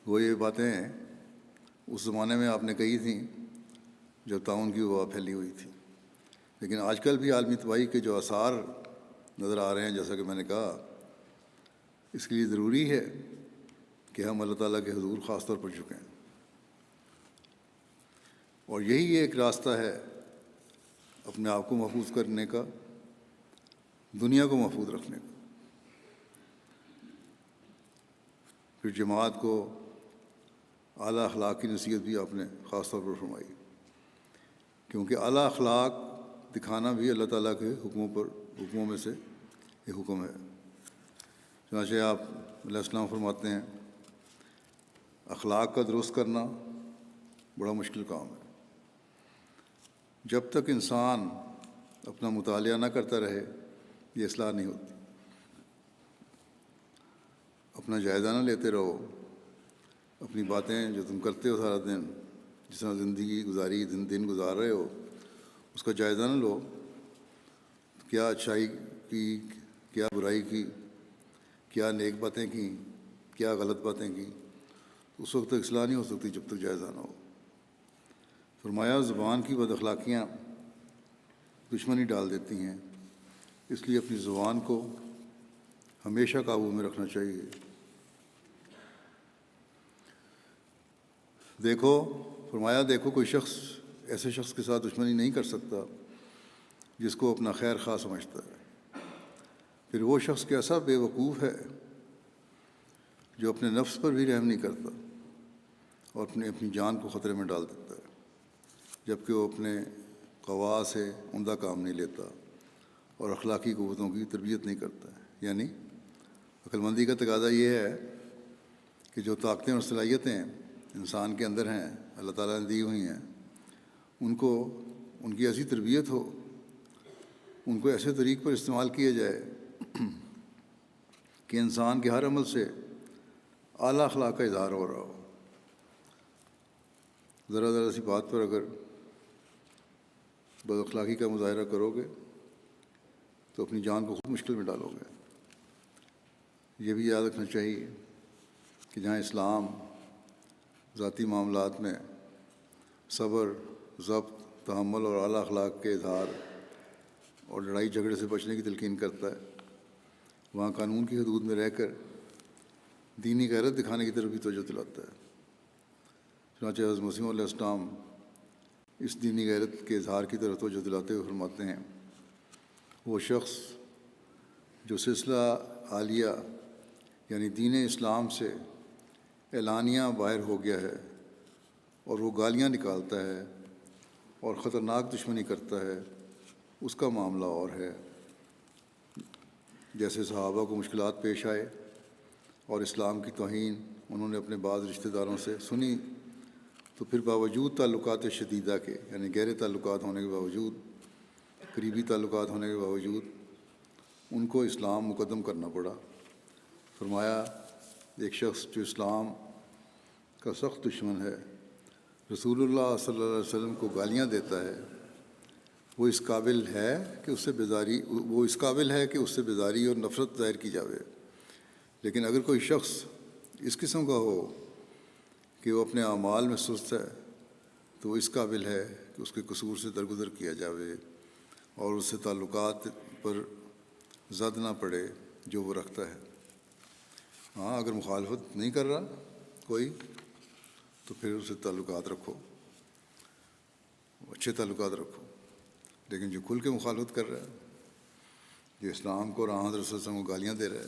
وہ یہ باتیں اس زمانے میں آپ نے کہی تھیں جب تعاون کی وبا پھیلی ہوئی تھی، لیکن آج کل بھی عالمی تباہی کے جو آثار نظر آ رہے ہیں، جیسا کہ میں نے کہا، اس کے لیے ضروری ہے کہ ہم اللہ تعالیٰ کے حضور خاص طور پر جھکیں، اور یہی ایک راستہ ہے اپنے آپ کو محفوظ کرنے کا، دنیا کو محفوظ رکھنے کا۔ پھر جماعت کو اعلیٰ اخلاق کی نصیحت بھی آپ نے خاص طور پر فرمائی، کیونکہ اعلیٰ اخلاق دکھانا بھی اللہ تعالیٰ کے حکموں میں سے ایک حکم ہے۔ چنانچہ آپ علیہ السلام فرماتے ہیں، اخلاق کا درست کرنا بڑا مشکل کام ہے۔ جب تک انسان اپنا مطالعہ نہ کرتا رہے، یہ اصلاح نہیں ہوتی۔ اپنا جائزہ نہ لیتے رہو، اپنی باتیں جو تم کرتے ہو سارا دن، جس طرح زندگی گزاری دن گزار رہے ہو، اس کا جائزہ نہ لو، کیا اچھائی کی، کیا برائی کی، کیا نیک باتیں کی، کیا غلط باتیں کی، اس وقت تک اصلاح نہیں ہو سکتی جب تک جائزہ نہ ہو۔ فرمایا زبان کی بد اخلاقیاں دشمنی ڈال دیتی ہیں، اس لیے اپنی زبان کو ہمیشہ قابو میں رکھنا چاہیے۔ فرمایا دیکھو کوئی شخص ایسے شخص کے ساتھ دشمنی نہیں کر سکتا جس کو اپنا خیر خواہ سمجھتا ہے، پھر وہ شخص کیسا بے وقوف ہے جو اپنے نفس پر بھی رحم نہیں کرتا اور اپنی جان کو خطرے میں ڈال دیتا ہے، جبکہ وہ اپنے قوا سے عمدہ کام نہیں لیتا اور اخلاقی قوتوں کی تربیت نہیں کرتا ہے۔ یعنی عقل مندی کا تقاضا یہ ہے کہ جو طاقتیں اور صلاحیتیں انسان کے اندر ہیں، اللہ تعالیٰ نے دی ہوئی ہیں، ان کی ایسی تربیت ہو، ان کو ایسے طریق پر استعمال کیا جائے کہ انسان کے ہر عمل سے اعلیٰ اخلاق کا اظہار ہو رہا ہو۔ ذرا سی بات پر اگر بد اخلاقی کا مظاہرہ کرو گے تو اپنی جان کو خود مشکل میں ڈالو گے۔ یہ بھی یاد رکھنا چاہیے کہ جہاں اسلام ذاتی معاملات میں صبر، ضبط، تحمل اور اعلیٰ اخلاق کے اظہار اور لڑائی جھگڑے سے بچنے کی تلقین کرتا ہے، وہاں قانون کی حدود میں رہ کر دینی غیرت دکھانے کی طرف بھی توجہ دلاتا ہے۔ چنانچہ حضرت مسیح علیہ السلام اس دینی غیرت کے اظہار کی طرف توجہ دلاتے ہوئے فرماتے ہیں، وہ شخص جو سلسلہ عالیہ یعنی دین اسلام سے اعلانیہ باہر ہو گیا ہے اور وہ گالیاں نکالتا ہے اور خطرناک دشمنی کرتا ہے، اس کا معاملہ اور ہے۔ جیسے صحابہ کو مشکلات پیش آئے اور اسلام کی توہین انہوں نے اپنے بعض رشتہ داروں سے سنی، تو پھر باوجود تعلقات شدیدہ کے یعنی گہرے تعلقات ہونے کے باوجود، قریبی تعلقات ہونے کے باوجود ان کو اسلام مقدم کرنا پڑا۔ فرمایا ایک شخص جو اسلام کا سخت دشمن ہے، رسول اللہ صلی اللہ علیہ وسلم کو گالیاں دیتا ہے، وہ اس قابل ہے کہ اس سے بیزاری اور نفرت ظاہر کی جاوے۔ لیکن اگر کوئی شخص اس قسم کا ہو کہ وہ اپنے اعمال میں سست ہے، تو وہ اس قابل ہے کہ اس کے قصور سے درگزر کیا جاوے اور اس سے تعلقات پر زد نہ پڑے جو وہ رکھتا ہے۔ ہاں، اگر مخالفت نہیں کر رہا کوئی تو پھر اس سے تعلقات رکھو، اچھے تعلقات رکھو، لیکن جو کھل کے مخالفت کر رہا ہے، جو اسلام کو اور حضرت صلی اللہ علیہ وسلم کو گالیاں دے رہا ہے،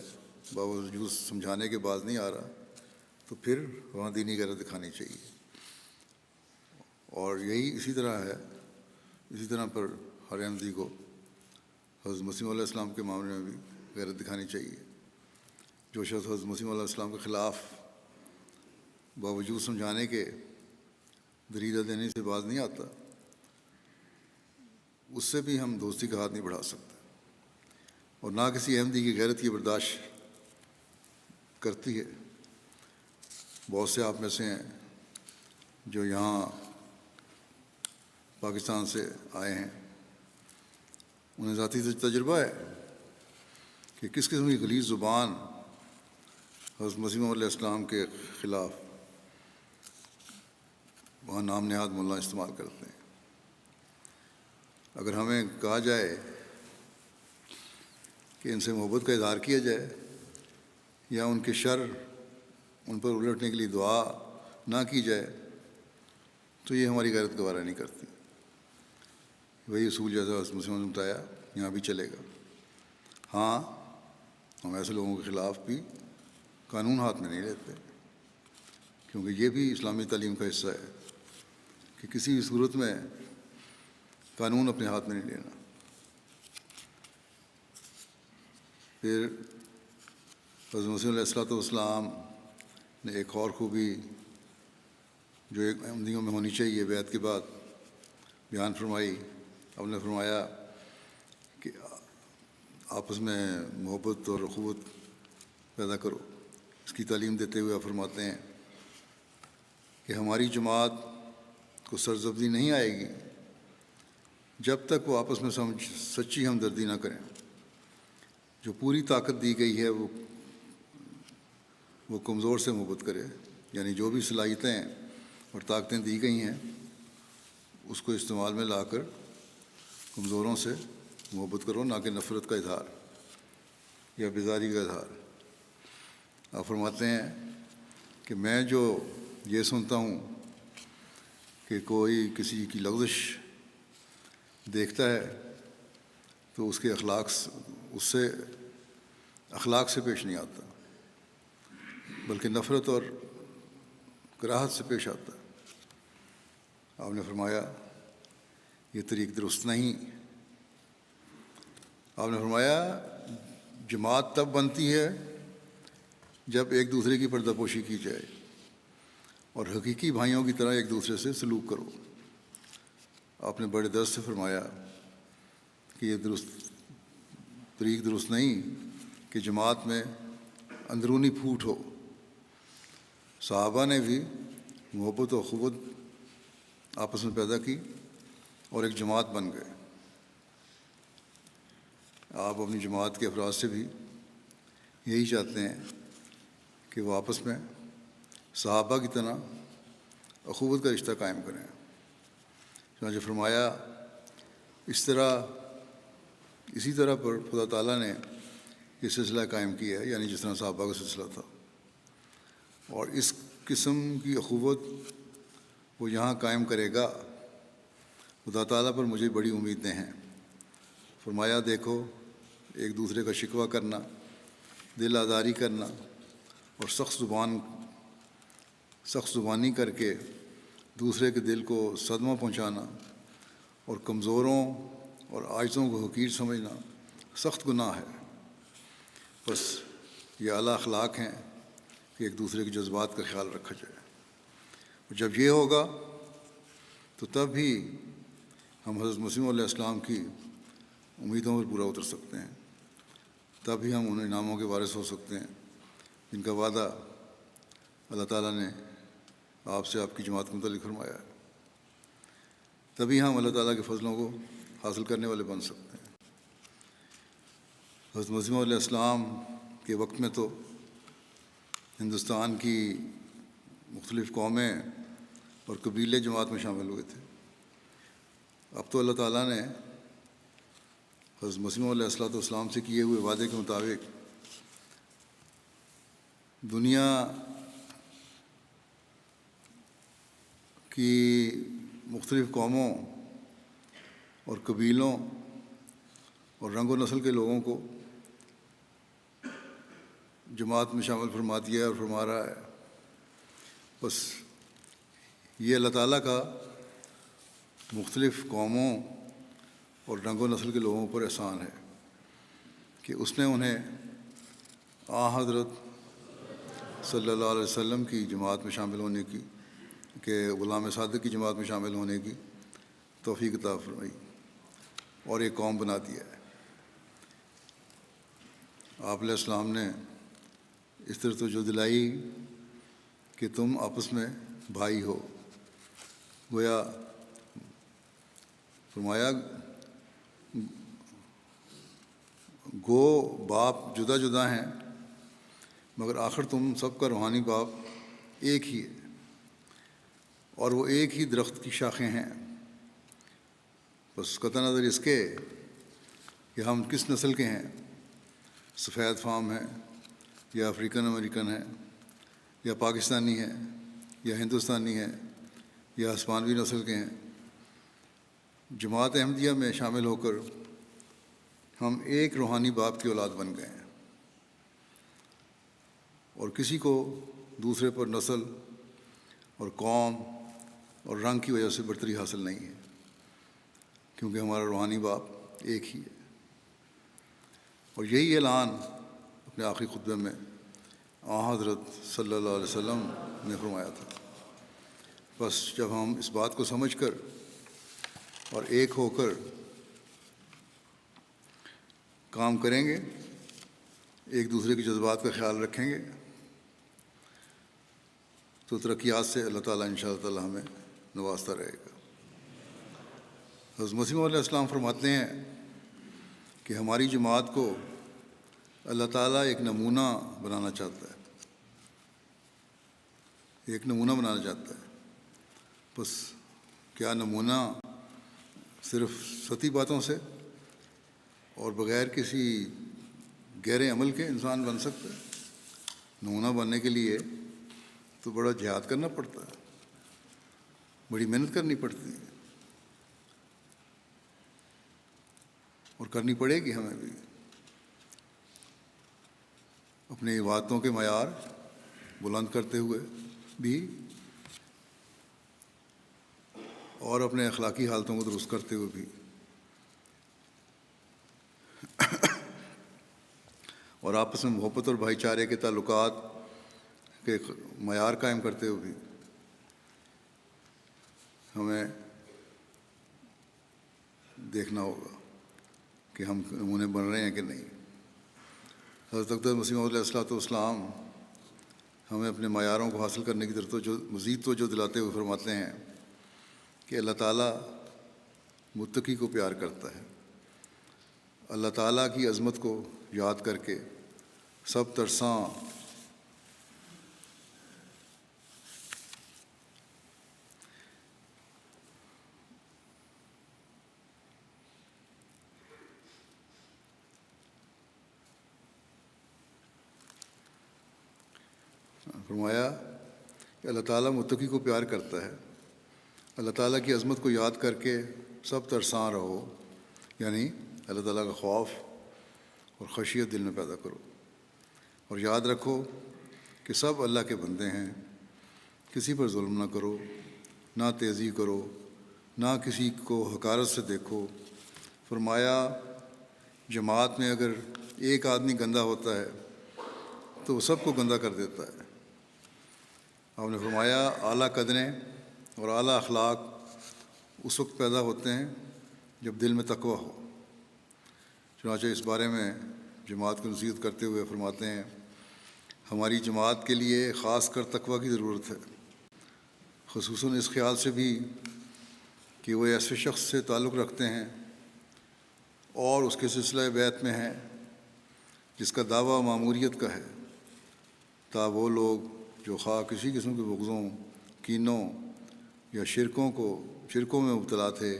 باوجود سمجھانے کے بعد نہیں آ رہا، تو پھر وہاں دینی غیرت دکھانی چاہیے۔ اور یہی اسی طرح پر ہر احمدی کو حضرت مسیح علیہ السلام کے معاملے میں بھی غیرت دکھانی چاہیے۔ جو شخص حضرت مسیح علیہ السلام کے خلاف باوجود سمجھانے کے دریدہ دینے سے باز نہیں آتا، اس سے بھی ہم دوستی کا ہاتھ نہیں بڑھا سکتے، اور نہ کسی احمدی کی غیرت کی برداشت کرتی ہے۔ بہت سے آپ میں سے ہیں جو یہاں پاکستان سے آئے ہیں، انہیں ذاتی تجربہ ہے کہ کس قسم کی غلیظ زبان حضرت مسیح علیہ السلام کے خلاف وہاں نام نہاد ملا استعمال کرتے ہیں۔ اگر ہمیں کہا جائے کہ ان سے محبت کا اظہار کیا جائے یا ان کے شر ان پر الٹنے کے لیے دعا نہ کی جائے، تو یہ ہماری غیرت گوارا نہیں کرتی۔ وہی اصول جیسا مسلموں نے بتایا یہاں بھی چلے گا۔ ہاں، ہم ایسے لوگوں کے خلاف بھی قانون ہاتھ میں نہیں لیتے، کیونکہ یہ بھی اسلامی تعلیم کا حصہ ہے کہ کسی بھی صورت میں قانون اپنے ہاتھ میں نہیں لینا۔ پھر حضرت مسیح علیہ السلام نے ایک اور خوبی جو ایک احمدیوں میں ہونی چاہیے بیعت کے بعد بیان فرمائی۔ آپ نے فرمایا کہ آپس میں محبت اور اخوت پیدا کرو۔ اس کی تعلیم دیتے ہوئے آپ فرماتے ہیں کہ ہماری جماعت کو سرزبدی نہیں آئے گی جب تک وہ آپس میں سچی ہمدردی نہ کریں۔ جو پوری طاقت دی گئی ہے وہ کمزور سے محبت کرے، یعنی جو بھی صلاحیتیں اور طاقتیں دی گئی ہیں اس کو استعمال میں لا کر کمزوروں سے محبت کرو، نہ کہ نفرت کا اظہار یا بیزاری کا اظہار۔ آپ فرماتے ہیں کہ میں جو یہ سنتا ہوں کہ کوئی کسی کی لغزش دیکھتا ہے تو اس کے اخلاق سے پیش نہیں آتا، بلکہ نفرت اور کراہت سے پیش آتا ہے۔ آپ نے فرمایا یہ طریق درست نہیں۔ آپ نے فرمایا جماعت تب بنتی ہے جب ایک دوسرے کی پردہ پوشی کی جائے اور حقیقی بھائیوں کی طرح ایک دوسرے سے سلوک کرو۔ آپ نے بڑے درد سے فرمایا کہ یہ طریق درست نہیں کہ جماعت میں اندرونی پھوٹ ہو۔ صحابہ نے بھی محبت و اخوت آپس میں پیدا کی اور ایک جماعت بن گئے۔ آپ اپنی جماعت کے افراد سے بھی یہی چاہتے ہیں کہ وہ آپس میں صحابہ کی طرح اخوت کا رشتہ قائم کریں۔ چنانچہ فرمایا اسی طرح پر خدا تعالیٰ نے یہ سلسلہ قائم کیا ہے، یعنی جس طرح صحابہ کا سلسلہ تھا، اور اس قسم کی اخوت وہ یہاں قائم کرے گا۔ خدا تعالیٰ پر مجھے بڑی امیدیں ہیں۔ فرمایا دیکھو، ایک دوسرے کا شکوہ کرنا، دل آزاری کرنا اور سخت زبانی کر کے دوسرے کے دل کو صدمہ پہنچانا اور کمزوروں اور عاجزوں کو حقیر سمجھنا سخت گناہ ہے۔ بس یہ اعلیٰ اخلاق ہیں کہ ایک دوسرے کے جذبات کا خیال رکھا جائے، اور جب یہ ہوگا تو تب ہی ہم حضرت مسیح علیہ السلام کی امیدوں پر پورا اتر سکتے ہیں، تب ہی ہم ان انعاموں کے وارث ہو سکتے ہیں جن کا وعدہ اللہ تعالیٰ نے آپ سے آپ کی جماعت کو متعلق فرمایا ہے۔ تبھی ہم اللہ تعالیٰ کے فضلوں کو حاصل کرنے والے بن سکتے ہیں۔ حضرت مسیح علیہ السلام کے وقت میں تو ہندوستان کی مختلف قومیں اور قبیلے جماعت میں شامل ہوئے تھے۔ اب تو اللہ تعالیٰ نے حضرت مسیح علیہ السلام سے کیے ہوئے وعدے کے مطابق دنیا کی مختلف قوموں اور قبیلوں اور رنگ و نسل کے لوگوں کو جماعت میں شامل فرما دیا ہے اور فرما رہا ہے۔ بس یہ اللہ تعالیٰ کا مختلف قوموں اور رنگ و نسل کے لوگوں پر احسان ہے کہ اس نے انہیں حضرت صلی اللہ علیہ وسلم کی جماعت میں شامل ہونے کی، کہ غلام صادق کی جماعت میں شامل ہونے کی توفیق عطا فرمائی اور ایک قوم بنا دیا ہے۔ آپ علیہ السلام نے اس طرح توجہ دلائی کہ تم آپس میں بھائی ہو۔ گویا فرمایا گو باپ جدا جدا ہیں مگر آخر تم سب کا روحانی باپ ایک ہی ہے، اور وہ ایک ہی درخت کی شاخیں ہیں۔ بس قطع نظر اس کے کہ ہم کس نسل کے ہیں سفید فام ہیں یا افریقن امریکن ہیں یا پاکستانی ہیں یا ہندوستانی ہیں یا ہسپانوی نسل کے ہیں، جماعت احمدیہ میں شامل ہو کر ہم ایک روحانی باپ کی اولاد بن گئے ہیں، اور کسی کو دوسرے پر نسل اور قوم اور رنگ کی وجہ سے برتری حاصل نہیں ہے، کیونکہ ہمارا روحانی باپ ایک ہی ہے۔ اور یہی اعلان اپنے آخری خطبے میں حضرت صلی اللہ علیہ وسلم نے فرمایا تھا۔ بس جب ہم اس بات کو سمجھ کر اور ایک ہو کر کام کریں گے، ایک دوسرے کے جذبات کا خیال رکھیں گے، تو ترقیات سے اللہ تعالیٰ انشاءاللہ تعالیٰ ہمیں نوازتا رہے گا۔ حضرت مسیح موعود علیہ السلام فرماتے ہیں کہ ہماری جماعت کو اللہ تعالیٰ ایک نمونہ بنانا چاہتا ہے، ایک نمونہ بنانا چاہتا ہے۔ بس کیا نمونہ صرف سطحی باتوں سے اور بغیر کسی گہرے عمل کے انسان بن سکتا ہے؟ نمونہ بننے کے لیے تو بڑا جہاد کرنا پڑتا ہے، بڑی محنت کرنی پڑتی ہے، اور کرنی پڑے گی ہمیں بھی۔ اپنی عبادتوں کے معیار بلند کرتے ہوئے بھی اور اپنے اخلاقی حالتوں کو درست کرتے ہوئے بھی، اور آپس میں محبت اور بھائی چارے کے تعلقات کے معیار قائم کرتے ہوئے بھی ہمیں دیکھنا ہوگا کہ ہم نمونے بن رہے ہیں کہ نہیں۔ حضرت اقدس مسیح موعود علیہ السلام ہمیں اپنے معیاروں کو حاصل کرنے کی طرف مزید توجہ دلاتے ہوئے فرماتے ہیں کہ اللہ تعالیٰ متقی کو پیار کرتا ہے۔ اللہ تعالیٰ کی عظمت کو یاد کر کے سب ترساں فرمایا کہ اللہ تعالیٰ متقی کو پیار کرتا ہے، اللہ تعالیٰ کی عظمت کو یاد کر کے سب ترساں رہو، یعنی اللہ تعالیٰ کا خوف اور خشیت دل میں پیدا کرو، اور یاد رکھو کہ سب اللہ کے بندے ہیں، کسی پر ظلم نہ کرو، نہ تیزی کرو، نہ کسی کو حقارت سے دیکھو۔ فرمایا جماعت میں اگر ایک آدمی گندا ہوتا ہے تو وہ سب کو گندا کر دیتا ہے۔ آپ نے فرمایا اعلیٰ قدریں اور اعلیٰ اخلاق اس وقت پیدا ہوتے ہیں جب دل میں تقویٰ ہو۔ چنانچہ اس بارے میں جماعت کو نصیحت کرتے ہوئے فرماتے ہیں، ہماری جماعت کے لیے خاص کر تقویٰ کی ضرورت ہے، خصوصاً اس خیال سے بھی کہ وہ ایسے شخص سے تعلق رکھتے ہیں اور اس کے سلسلہ بیعت میں ہیں جس کا دعویٰ ماموریت کا ہے، تا وہ لوگ جو خواہ کسی قسم کے بغضوں، کینوں یا شرکوں میں مبتلا تھے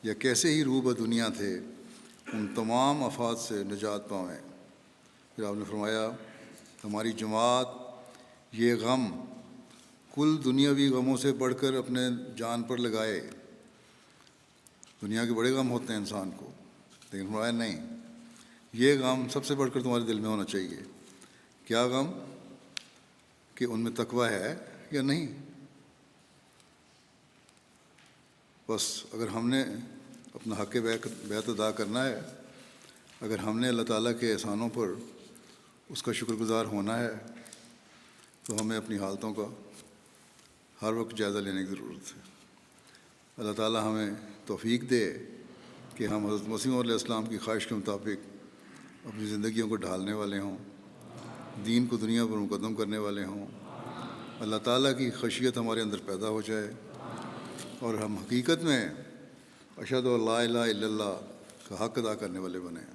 یا کیسے ہی روبہ دنیا تھے، ان تمام آفات سے نجات پائیں۔ پھر آپ نے فرمایا ہماری جماعت یہ غم کل دنیاوی غموں سے بڑھ کر اپنے جان پر لگائے۔ دنیا کے بڑے غم ہوتے ہیں انسان کو، لیکن فرمایا نہیں، یہ غم سب سے بڑھ کر تمہارے دل میں ہونا چاہیے۔ کیا غم؟ کہ ان میں تقویٰ ہے یا نہیں۔ بس اگر ہم نے اپنا حق بیعت ادا کرنا ہے، اگر ہم نے اللہ تعالیٰ کے احسانوں پر اس کا شکر گزار ہونا ہے، تو ہمیں اپنی حالتوں کا ہر وقت جائزہ لینے کی ضرورت ہے۔ اللہ تعالیٰ ہمیں توفیق دے کہ ہم حضرت مسیح موعود علیہ السلام کی خواہش کے مطابق اپنی زندگیوں کو ڈھالنے والے ہوں، دین کو دنیا پر مقدم کرنے والے ہوں، اللہ تعالیٰ کی خشیت ہمارے اندر پیدا ہو جائے، اور ہم حقیقت میں اشہد ان لا الہ الا اللہ کا حق ادا کرنے والے بنیں،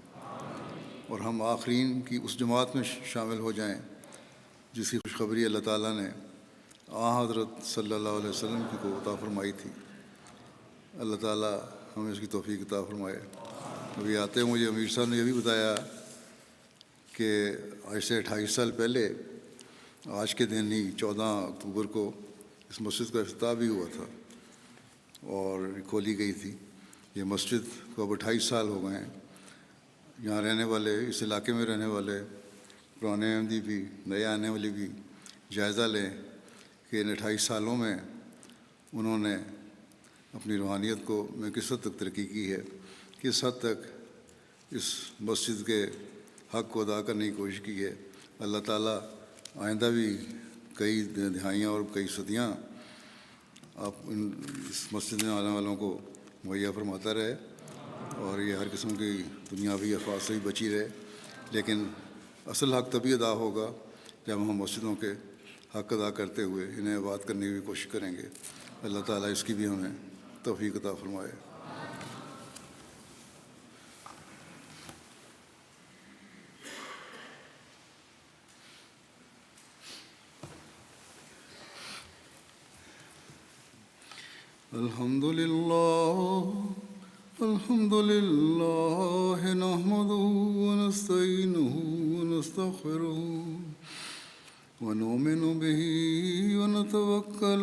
اور ہم آخرین کی اس جماعت میں شامل ہو جائیں جس کی خوشخبری اللہ تعالیٰ نے حضرت صلی اللہ علیہ وسلم کی کو عطا فرمائی تھی۔ اللہ تعالیٰ ہمیں اس کی توفیق عطا فرمائے۔ ابھی آتے ہوئے مجھے امیر صاحب نے یہ بھی بتایا کہ آج سے 28 سال پہلے آج کے دن ہی 14 اکتوبر کو اس مسجد کا افتتاح بھی ہوا تھا اور کھولی گئی تھی۔ یہ مسجد کو اب 28 سال ہو گئے ہیں۔ یہاں رہنے والے، اس علاقے میں رہنے والے پرانے احمدی بھی، نئے آنے والے بھی جائزہ لیں کہ ان 28 سالوں میں انہوں نے اپنی روحانیت کو میں کس حد تک ترقی کی ہے، کس حد تک اس مسجد کے حق کو ادا کرنے کی کوشش کی ہے۔ اللہ تعالیٰ آئندہ بھی کئی دہائیاں اور کئی صدیاں آپ اس مسجد میں آنے والوں کو مہیا فرماتا رہے اور یہ ہر قسم کی دنیاوی افات سے بھی بچی رہے۔ لیکن اصل حق تبھی ادا ہوگا جب ہم مسجدوں کے حق ادا کرتے ہوئے انہیں آباد کرنے کی بھی کوشش کریں گے۔ اللہ تعالیٰ اس کی بھی ہمیں توفیق عطا فرمائے۔ الحمد لله نحمده ونستعينه ونستغفره ونؤمن به ونتوكل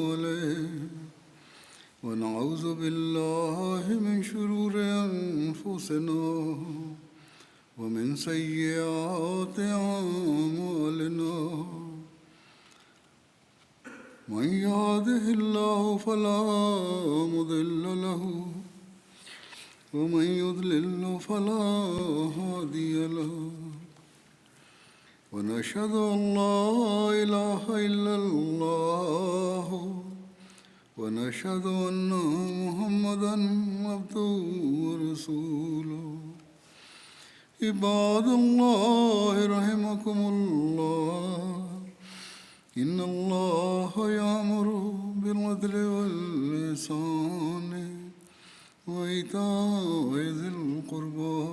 عليه ونعوذ بالله من شرور أنفسنا ومن سيئات أعمالنا من يهده الله فلا مضل له ومن يضلل فلا هادي له ونشهد أن لا إله إلا الله ونشهد أن محمدا عبده ورسوله عباد الله رحمكم الله إن الله يأمر بالعدل والإحسان وإيتاء ذي القربى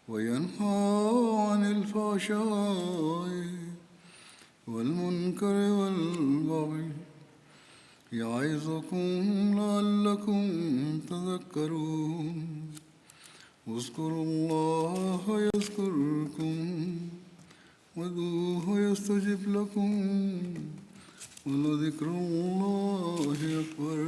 وينهى عن الفحشاء والمنكر والبغي يعظكم لعلكم تذكرون اذكروا الله يذكركم وادعوه يستجب لكم ولذكر الله أكبر